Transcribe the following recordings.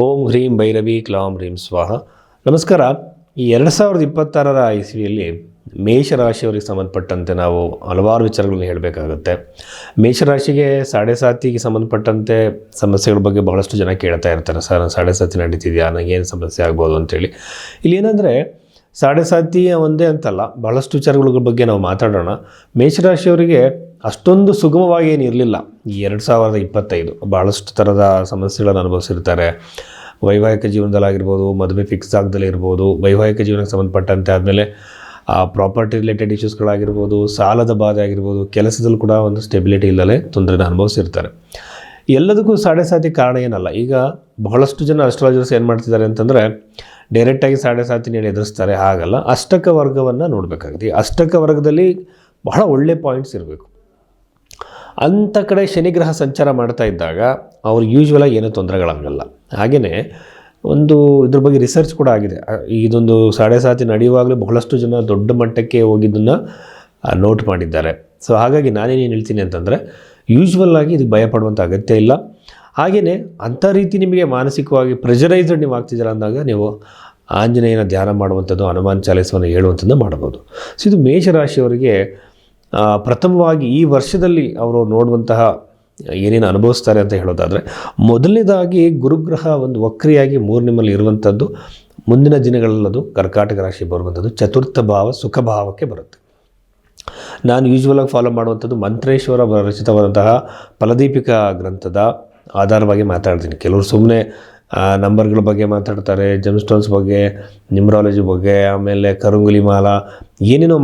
ಓಂ ಹ್ರೀಂ ಭೈರವಿ ಕ್ಲಾಂ ಹ್ರೀಂ ಸ್ವಾಹ. ನಮಸ್ಕಾರ. ಈ 2026 ಇಸ್ವಿಯಲ್ಲಿ ಮೇಷರಾಶಿಯವರಿಗೆ ಸಂಬಂಧಪಟ್ಟಂತೆ ನಾವು ಹಲವಾರು ವಿಚಾರಗಳನ್ನು ಹೇಳಬೇಕಾಗುತ್ತೆ. ಮೇಷರಾಶಿಗೆ ಸಾಡೆ ಸಾತಿಗೆ ಸಂಬಂಧಪಟ್ಟಂತೆ ಸಮಸ್ಯೆಗಳ ಬಗ್ಗೆ ಬಹಳಷ್ಟು ಜನ ಕೇಳ್ತಾ ಇರ್ತಾರೆ. ಸರ್, ಸಾಡೆ ಸಾತಿ ನಡೀತಿದೆಯಾ, ನನಗೇನು ಸಮಸ್ಯೆ ಆಗ್ಬೋದು ಅಂತೇಳಿ. ಇಲ್ಲಿ ಏನಂದರೆ, ಸಾಡೆ ಸಾತಿ ಒಂದೇ ಅಂತಲ್ಲ, ಬಹಳಷ್ಟು ವಿಚಾರಗಳ ಬಗ್ಗೆ ನಾವು ಮಾತಾಡೋಣ. ಮೇಷರಾಶಿಯವರಿಗೆ ಅಷ್ಟೊಂದು ಸುಗಮವಾಗಿ ಏನಿರಲಿಲ್ಲ ಈ 2025. ಭಾಳಷ್ಟು ಥರದ ಸಮಸ್ಯೆಗಳನ್ನು ಅನುಭವಿಸಿರ್ತಾರೆ. ವೈವಾಹಿಕ ಜೀವನದಲ್ಲಾಗಿರ್ಬೋದು, ಮದುವೆ ಫಿಕ್ಸ್ ಆಗದಲ್ಲೇ ಇರ್ಬೋದು, ವೈವಾಹಿಕ ಜೀವನಕ್ಕೆ ಸಂಬಂಧಪಟ್ಟಂತೆ ಆದಮೇಲೆ ಪ್ರಾಪರ್ಟಿ ರಿಲೇಟೆಡ್ ಇಶ್ಯೂಸ್ಗಳಾಗಿರ್ಬೋದು, ಸಾಲದ ಬಾಧೆ ಆಗಿರ್ಬೋದು, ಕೆಲಸದಲ್ಲೂ ಕೂಡ ಒಂದು ಸ್ಟೆಬಿಲಿಟಿ ಇಲ್ಲದೆ ತೊಂದರೆನ ಅನುಭವಿಸಿರ್ತಾರೆ. ಎಲ್ಲದಕ್ಕೂ ಸಾಡೆ ಸಾತಿ ಕಾರಣ ಏನಲ್ಲ. ಈಗ ಬಹಳಷ್ಟು ಜನ ಅಸ್ಟ್ರಾಲಜರ್ಸ್ ಏನು ಮಾಡ್ತಿದ್ದಾರೆ ಅಂತಂದರೆ, ಡೈರೆಕ್ಟಾಗಿ ಸಾಡೆ ಸಾತಿನ ಎದುರಿಸ್ತಾರೆ. ಹಾಗಲ್ಲ, ಅಷ್ಟಕ ವರ್ಗವನ್ನು ನೋಡಬೇಕಾಗುತ್ತೆ. ಈ ಅಷ್ಟಕ ವರ್ಗದಲ್ಲಿ ಬಹಳ ಒಳ್ಳೆ ಪಾಯಿಂಟ್ಸ್ ಇರಬೇಕು. ಅಂಥ ಕಡೆ ಶನಿಗ್ರಹ ಸಂಚಾರ ಮಾಡ್ತಾ ಇದ್ದಾಗ ಅವ್ರಿಗೆ ಯೂಶ್ವಲಾಗಿ ಏನೂ ತೊಂದರೆಗಳಾಗಲ್ಲ. ಹಾಗೆಯೇ ಒಂದು ಇದ್ರ ಬಗ್ಗೆ ರಿಸರ್ಚ್ ಕೂಡ ಆಗಿದೆ. ಇದೊಂದು ಸಾಡೆ ಸಾತಿ ನಡೆಯುವಾಗಲೇ ಬಹಳಷ್ಟು ಜನ ದೊಡ್ಡ ಮಟ್ಟಕ್ಕೆ ಹೋಗಿದ್ದನ್ನು ನೋಟ್ ಮಾಡಿದ್ದಾರೆ. ಸೊ ಹಾಗಾಗಿ ನಾನೇನು ಹೇಳ್ತೀನಿ ಅಂತಂದರೆ, ಯೂಶ್ವಲಾಗಿ ಇದಕ್ಕೆ ಭಯಪಡುವಂಥ ಅಗತ್ಯ ಇಲ್ಲ. ಹಾಗೆಯೇ ಅಂಥ ರೀತಿ ನಿಮಗೆ ಮಾನಸಿಕವಾಗಿ ಪ್ರೆಷರೈಸ್ಡ್ ನೀವು ಆಗ್ತಿದ್ದೀರ ಅಂದಾಗ ನೀವು ಆಂಜನೇಯನ ಧ್ಯಾನ ಮಾಡುವಂಥದ್ದು, ಹನುಮಾನ್ ಚಾಲೀಸವನ್ನು ಹೇಳುವಂಥದ್ದು ಮಾಡ್ಬೋದು. ಸೊ ಇದು ಮೇಷರಾಶಿಯವರಿಗೆ ಪ್ರಥಮವಾಗಿ ಈ ವರ್ಷದಲ್ಲಿ ಅವರು ನೋಡುವಂತಹ ಏನೇನು ಅನುಭವಿಸ್ತಾರೆ ಅಂತ ಹೇಳೋದಾದರೆ, ಮೊದಲನೇದಾಗಿ ಗುರುಗ್ರಹ ಒಂದು ವಕ್ರಿಯಾಗಿ 3 ಇರುವಂಥದ್ದು. ಮುಂದಿನ ದಿನಗಳಲ್ಲದು ಕರ್ಕಾಟಕ ರಾಶಿ ಬರುವಂಥದ್ದು ಚತುರ್ಥ ಭಾವ ಸುಖ ಭಾವಕ್ಕೆ ಬರುತ್ತೆ. ನಾನು ಯೂಶ್ವಲಾಗಿ ಫಾಲೋ ಮಾಡುವಂಥದ್ದು ಮಂತ್ರೇಶ್ವರ ರಚಿತವಾದಂತಹ ಫಲದೀಪಿಕಾ ಗ್ರಂಥದ ಆಧಾರವಾಗಿ ಮಾತಾಡ್ತೀನಿ. ಕೆಲವರು ಸುಮ್ಮನೆ ನಂಬರ್ಗಳ ಬಗ್ಗೆ ಮಾತಾಡ್ತಾರೆ, ಜೆಮ್ ಸ್ಟೋನ್ಸ್ ಬಗ್ಗೆ, ನ್ಯೂಮರಾಲಜಿ ಬಗ್ಗೆ, ಆಮೇಲೆ ಕರುಂಗುಲಿ ಮಾಲ, ಏನೇನೋ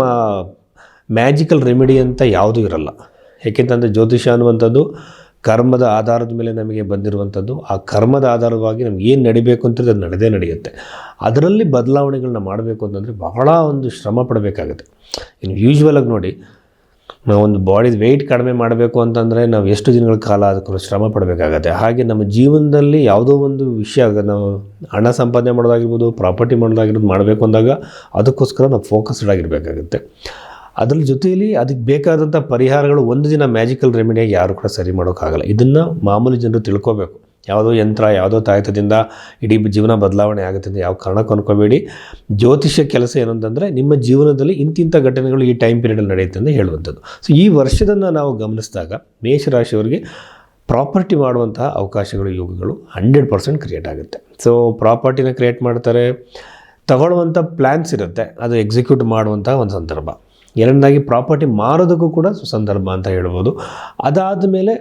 ಮ್ಯಾಜಿಕಲ್ ರೆಮಿಡಿ ಅಂತ ಯಾವುದೂ ಇರಲ್ಲ. ಏಕೆಂತಂದರೆ ಜ್ಯೋತಿಷ ಅನ್ನುವಂಥದ್ದು ಕರ್ಮದ ಆಧಾರದ ಮೇಲೆ ನಮಗೆ ಬಂದಿರುವಂಥದ್ದು. ಆ ಕರ್ಮದ ಆಧಾರವಾಗಿ ನಮ್ಗೆ ಏನು ನಡಿಬೇಕು ಅಂತಂದರೆ ಅದು ನಡೆಯುತ್ತೆ. ಅದರಲ್ಲಿ ಬದಲಾವಣೆಗಳನ್ನ ಮಾಡಬೇಕು ಅಂತಂದರೆ ಬಹಳ ಒಂದು ಶ್ರಮ ಪಡಬೇಕಾಗುತ್ತೆ. ಇನ್ನು ಯೂಶ್ವಲಾಗಿ ನೋಡಿ, ನಾವು ಒಂದು ಬಾಡಿದ ವೆಯ್ಟ್ ಕಡಿಮೆ ಮಾಡಬೇಕು ಅಂತಂದರೆ ನಾವು ಎಷ್ಟು ದಿನಗಳ ಕಾಲ ಅದಕ್ಕೆ ಶ್ರಮ ಪಡಬೇಕಾಗತ್ತೆ. ಹಾಗೆ ನಮ್ಮ ಜೀವನದಲ್ಲಿ ಯಾವುದೋ ಒಂದು ವಿಷಯ, ನಾವು ಹಣ ಸಂಪಾದನೆ ಮಾಡೋದಾಗಿರ್ಬೋದು, ಪ್ರಾಪರ್ಟಿ ಮಾಡೋದಾಗಿರ್ಬೋದು ಮಾಡಬೇಕು ಅಂದಾಗ ಅದಕ್ಕೋಸ್ಕರ ನಾವು ಫೋಕಸ್ಡ್ ಆಗಿರಬೇಕಾಗುತ್ತೆ. ಅದರ ಜೊತೆಯಲ್ಲಿ ಅದಕ್ಕೆ ಬೇಕಾದಂಥ ಪರಿಹಾರಗಳು ಒಂದು ದಿನ ಮ್ಯಾಜಿಕಲ್ ರೆಮಿಡಿಯಾಗಿ ಯಾರು ಕೂಡ ಸರಿ ಮಾಡೋಕ್ಕಾಗಲ್ಲ. ಇದನ್ನು ಮಾಮೂಲಿ ಜನರು ತಿಳ್ಕೋಬೇಕು. ಯಾವುದೋ ಯಂತ್ರ, ಯಾವುದೋ ತಾಯತದಿಂದ ಇಡೀ ಜೀವನ ಬದಲಾವಣೆ ಆಗುತ್ತೆ ಅಂತ ಯಾವ ಕಾರಣಕ್ಕೂ ಅನ್ಕೋಬೇಡಿ. ಜ್ಯೋತಿಷ್ಯ ಕೆಲಸ ಏನು ಅಂತಂದರೆ, ನಿಮ್ಮ ಜೀವನದಲ್ಲಿ ಇಂತಿಂಥ ಘಟನೆಗಳು ಈ ಟೈಮ್ ಪೀರಿಯಡಲ್ಲಿ ನಡೆಯುತ್ತೆ ಅಂತ ಹೇಳುವಂಥದ್ದು. ಸೊ ಈ ವರ್ಷದನ್ನು ನಾವು ಗಮನಿಸಿದಾಗ ಮೇಷರಾಶಿಯವರಿಗೆ ಪ್ರಾಪರ್ಟಿ ಮಾಡುವಂತಹ ಅವಕಾಶಗಳು, ಯೋಗಗಳು 100% ಕ್ರಿಯೇಟ್ ಆಗುತ್ತೆ. ಸೊ ಪ್ರಾಪರ್ಟಿನ ಕ್ರಿಯೇಟ್ ಮಾಡ್ತಾರೆ, ತಗೊಳ್ಳುವಂಥ ಪ್ಲ್ಯಾನ್ಸ್ ಇರುತ್ತೆ, ಅದು ಎಕ್ಸಿಕ್ಯೂಟ್ ಮಾಡುವಂಥ ಒಂದು ಸಂದರ್ಭ. ಎರಡನೇದಾಗಿ ಪ್ರಾಪರ್ಟಿ ಮಾರೋದಕ್ಕೂ ಕೂಡ ಸಂದರ್ಭ ಅಂತ ಹೇಳ್ಬೋದು. ಅದಾದ ಮೇಲೆ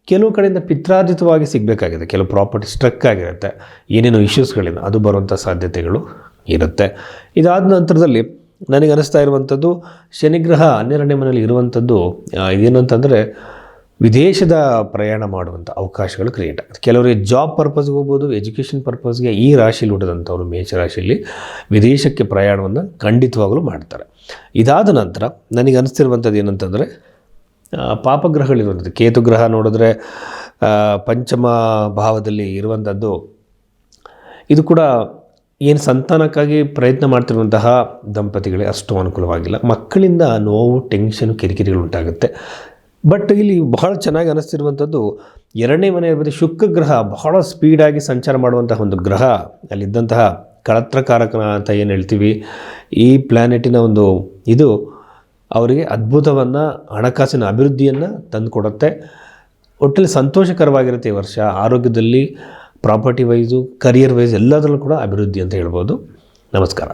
ಕೆಲವು ಕಡೆಯಿಂದ ಪಿತ್ರಾರ್ಜಿತವಾಗಿ ಸಿಗಬೇಕಾಗಿದೆ. ಕೆಲವು ಪ್ರಾಪರ್ಟಿ ಸ್ಟ್ರಕ್ ಆಗಿರುತ್ತೆ, ಏನೇನೋ ಇಶ್ಯೂಸ್ಗಳಿಂದ ಅದು ಬರುವಂಥ ಸಾಧ್ಯತೆಗಳು ಇರುತ್ತೆ. ಇದಾದ ನಂತರದಲ್ಲಿ ನನಗೆ ಅನ್ನಿಸ್ತಾ ಇರುವಂಥದ್ದು, ಶನಿಗ್ರಹ 12ನೇ ಮನೆಯಲ್ಲಿ ಇರುವಂಥದ್ದು ಇದೇನು ಅಂತಂದರೆ, ವಿದೇಶದ ಪ್ರಯಾಣ ಮಾಡುವಂಥ ಅವಕಾಶಗಳು ಕ್ರಿಯೇಟ್ ಆಗುತ್ತೆ. ಕೆಲವರಿಗೆ ಜಾಬ್ ಪರ್ಪಸ್ಗೆ ಹೋಗ್ಬೋದು, ಎಜುಕೇಷನ್ ಪರ್ಪಸ್ಗೆ ಈ ರಾಶಿಯಲ್ಲಿ ಹುಟ್ಟಿದಂಥವ್ರು ಮೇಷರಾಶಿಯಲ್ಲಿ ವಿದೇಶಕ್ಕೆ ಪ್ರಯಾಣವನ್ನು ಖಂಡಿತವಾಗಲೂ ಮಾಡ್ತಾರೆ. ಇದಾದ ನಂತರ ನನಗೆ ಅನಿಸ್ತಿರುವಂಥದ್ದು ಏನಂತಂದರೆ, ಪಾಪಗ್ರಹಗಳಿರುವಂಥದ್ದು. ಕೇತುಗ್ರಹ ನೋಡಿದ್ರೆ ಪಂಚಮ ಭಾವದಲ್ಲಿ ಇರುವಂಥದ್ದು. ಇದು ಕೂಡ ಏನು ಸಂತಾನಕ್ಕಾಗಿ ಪ್ರಯತ್ನ ಮಾಡ್ತಿರುವಂತಹ ದಂಪತಿಗಳೇ ಅಷ್ಟು ಅನುಕೂಲವಾಗಿಲ್ಲ. ಮಕ್ಕಳಿಂದ ನೋವು, ಟೆನ್ಷನ್, ಕಿರಿಕಿರಿಗಳು ಉಂಟಾಗುತ್ತೆ. ಬಟ್ ಇಲ್ಲಿ ಬಹಳ ಚೆನ್ನಾಗಿ ಅನ್ನಿಸ್ತಿರುವಂಥದ್ದು, 2ನೇ ಮನೆಯ ಬಗ್ಗೆ ಶುಕ್ರಗ್ರಹ ಬಹಳ ಸ್ಪೀಡಾಗಿ ಸಂಚಾರ ಮಾಡುವಂತಹ ಒಂದು ಗ್ರಹ. ಅಲ್ಲಿದ್ದಂತಹ ಕಳತ್ರಕಾರಕನ ಅಂತ ಏನು ಹೇಳ್ತೀವಿ, ಈ ಪ್ಲ್ಯಾನೆಟಿನ ಒಂದು ಇದು ಅವರಿಗೆ ಅದ್ಭುತವನ್ನು, ಹಣಕಾಸಿನ ಅಭಿವೃದ್ಧಿಯನ್ನು ತಂದುಕೊಡುತ್ತೆ. ಒಟ್ಟಲ್ಲಿ ಸಂತೋಷಕರವಾಗಿರುತ್ತೆ ಈ ವರ್ಷ. ಆರೋಗ್ಯದಲ್ಲಿ, ಪ್ರಾಪರ್ಟಿ ವೈಸು, ಕರಿಯರ್ ವೈಸ್ ಎಲ್ಲದರಲ್ಲೂ ಕೂಡ ಅಭಿವೃದ್ಧಿ ಅಂತ ಹೇಳ್ಬೋದು. ನಮಸ್ಕಾರ.